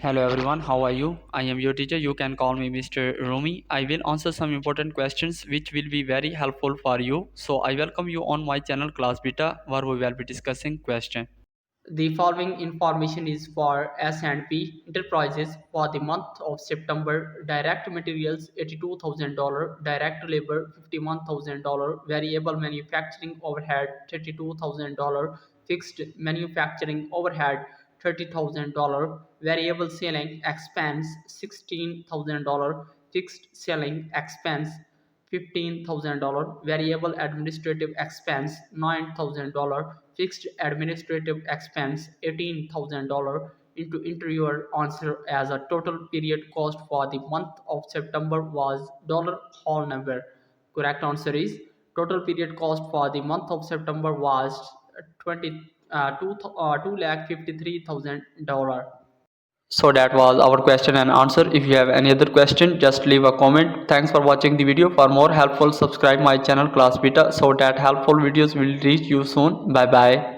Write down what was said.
Hello everyone, how are you? I am your teacher. You can call me Mr. Rumi. I will answer some important questions which will be very helpful for you. So I welcome you on my channel Class Beta where we will be discussing question. The following information is for S&P Enterprises for the month of September. Direct materials $82,000, direct labor $51,000, variable manufacturing overhead $32,000, fixed manufacturing overhead $30,000, variable selling expense $16,000, fixed selling expense $15,000, variable administrative expense $9,000, fixed administrative expense $18,000. Into your answer as a total period cost for the month of September was dollar whole number. Correct answer is total period cost for the month of September was 2,53,000 So that was our question and answer. If you have any other question, just leave a comment. Thanks for watching the video. For more helpful, subscribe my channel Class Beta so that helpful videos will reach you soon. Bye bye.